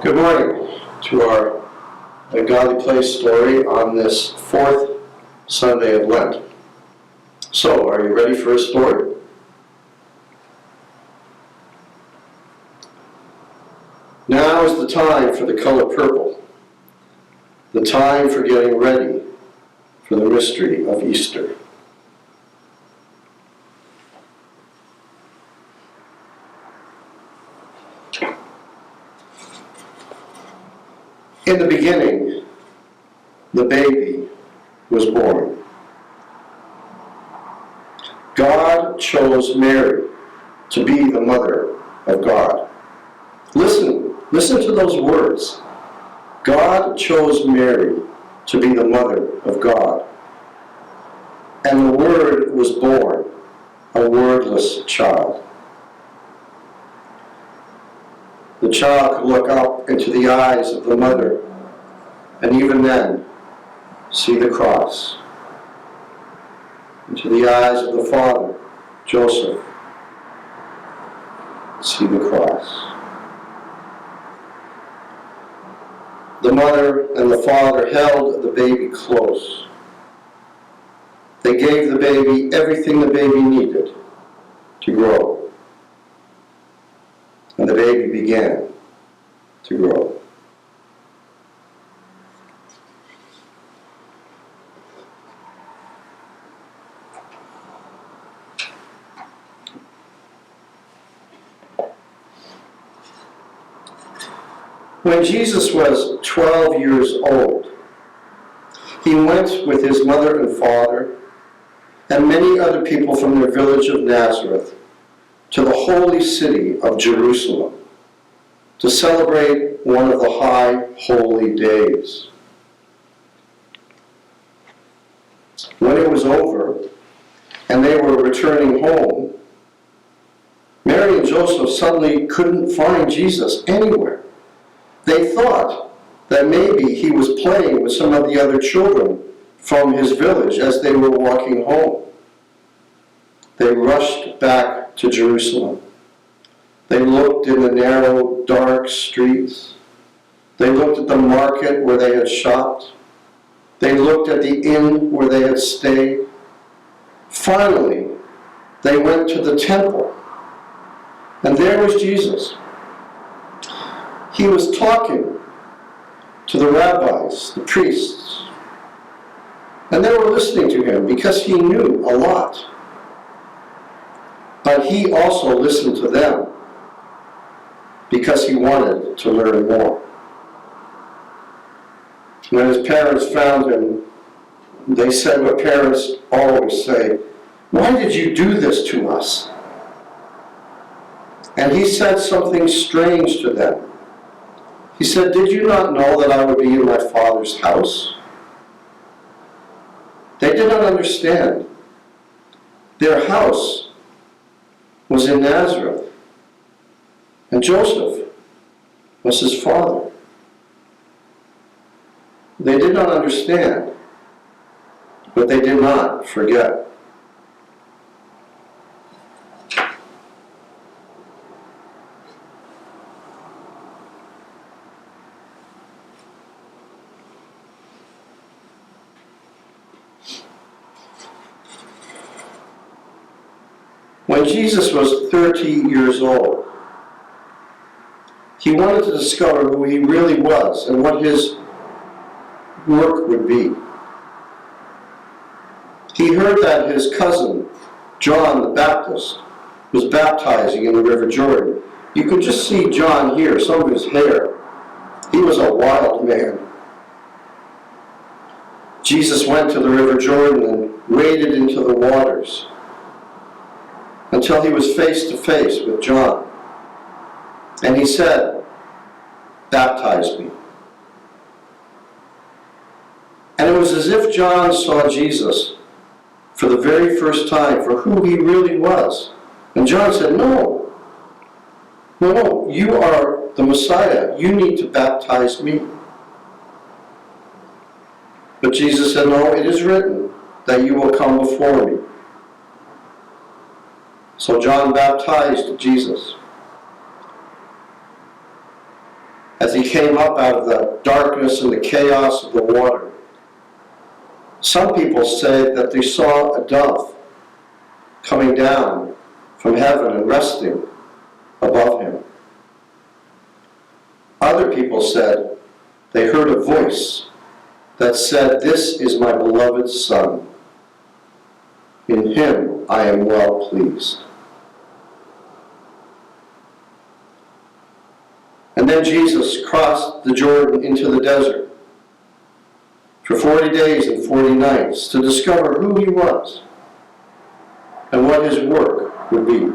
Good morning to our Godly Place story on this fourth Sunday of Lent. So, are you ready for a story? Now is the time for the color purple, the time for getting ready for the mystery of Easter. In the beginning, the baby was born. God chose Mary to be the mother of God. Listen to those words. God chose Mary to be the mother of God. And the Word was born, a wordless child. The child could look up into the eyes of the mother, and even then, see the cross. Into the eyes of the father, Joseph, see the cross. The mother and the father held the baby close. They gave the baby everything the baby needed to grow. And the baby began to grow. When Jesus was 12 years old, he went with his mother and father and many other people from their village of Nazareth to the holy city of Jerusalem to celebrate one of the high holy days. When it was over and they were returning home, Mary and Joseph suddenly couldn't find Jesus anywhere. They thought that maybe he was playing with some of the other children from his village as they were walking home. They rushed back to Jerusalem. They looked in the narrow, dark streets. They looked at the market where they had shopped. They looked at the inn where they had stayed. Finally, they went to the temple. And there was Jesus. He was talking to the rabbis, the priests. And they were listening to him because he knew a lot. But he also listened to them because he wanted to learn more. When his parents found him, they said what parents always say, "Why did you do this to us?" And he said something strange to them. He said, "Did you not know that I would be in my Father's house?" They did not understand. Their house was in Nazareth, and Joseph was his father. They did not understand, but they did not forget. When Jesus was 30 years old, he wanted to discover who he really was and what his work would be. He heard that his cousin, John the Baptist, was baptizing in the River Jordan. You could just see John here, some of his hair. He was a wild man. Jesus went to the River Jordan and waded into the waters until he was face to face with John. And he said, "Baptize me." And it was as if John saw Jesus for the very first time for who he really was. And John said, No, you are the Messiah. You need to baptize me." But Jesus said, "No, it is written that you will come before me." So John baptized Jesus. as he came up out of the darkness and the chaos of the water. Some people say that they saw a dove coming down from heaven and resting above him. Other people said they heard a voice that said, "This is my beloved Son. In him I am well pleased." And then Jesus crossed the Jordan into the desert for 40 days and 40 nights to discover who he was and what his work would be.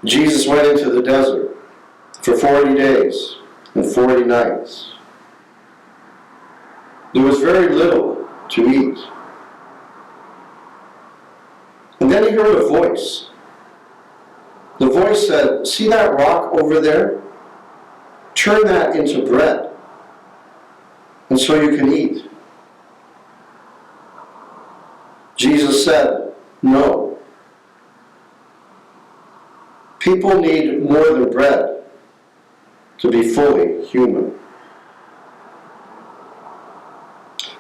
Jesus went into the desert for 40 days and 40 nights. There was very little to eat. And then he heard a voice. The voice said, "See that rock over there? Turn that into bread, and so you can eat." Jesus said, "No. People need more than bread to be fully human."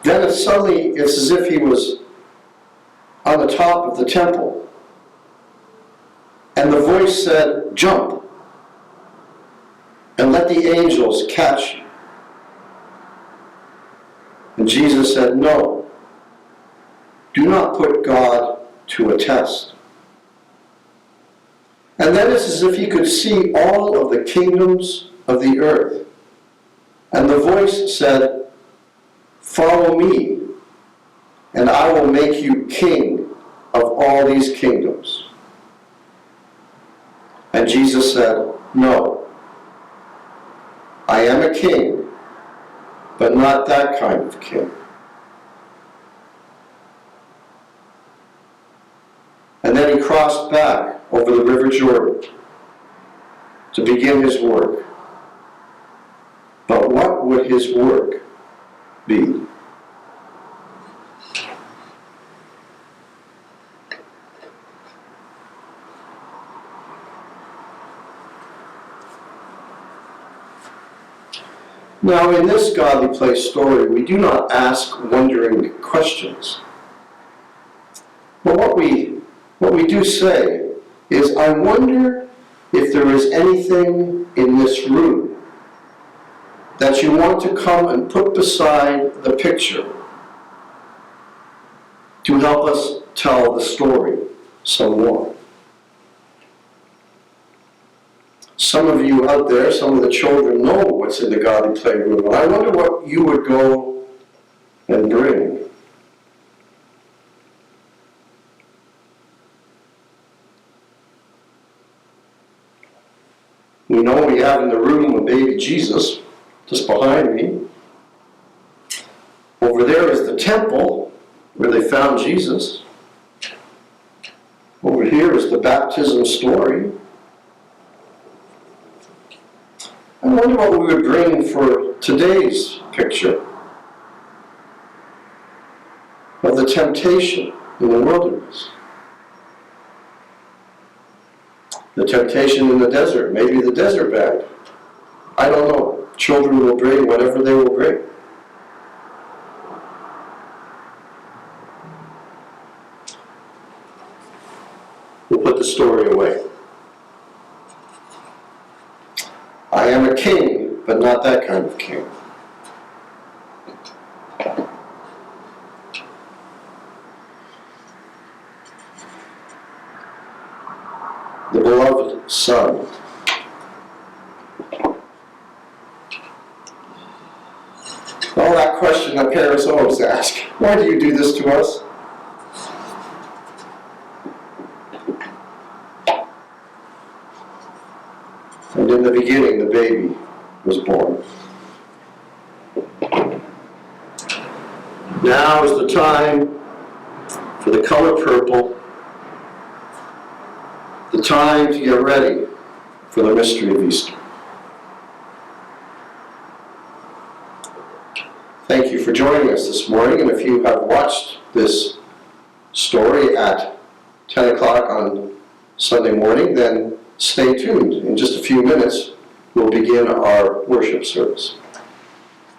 Then it's as if he was on the top of the temple. And the voice said, "Jump and let the angels catch you." And Jesus said, "No, do not put God to a test." And then it's as if he could see all of the kingdoms of the earth. And the voice said, "Follow me, and I will make you king of all these kingdoms." And Jesus said, "No, I am a king, but not that kind of king." And then he crossed back over the River Jordan to begin his work. But what would his work be? Now, in this godly place story, we do not ask wondering questions. But what we do say is, I wonder if there is anything in this room that you want to come and put beside the picture to help us tell the story some more. Some of you out there, some of the children know what's in the godly playroom, and I wonder what you would go and bring. We know we have in the room a baby Jesus, just behind me. Over there is the temple where they found Jesus. Over here is the baptism story. I wonder what we would bring for today's picture of the temptation in the wilderness. The temptation in the desert, maybe the desert bag. I don't know. Children will bring whatever they will bring. We'll put the story away. I am a king, but not that kind of king. The beloved Son. Well, that question that parents always ask, why do you do this to us? And in the beginning, the baby was born. Now is the time for the color purple, the time to get ready for the mystery of Easter. Thank you for joining us this morning, and if you have watched this story at 10 o'clock on Sunday morning, then stay tuned. In just a few minutes, we'll begin our worship service.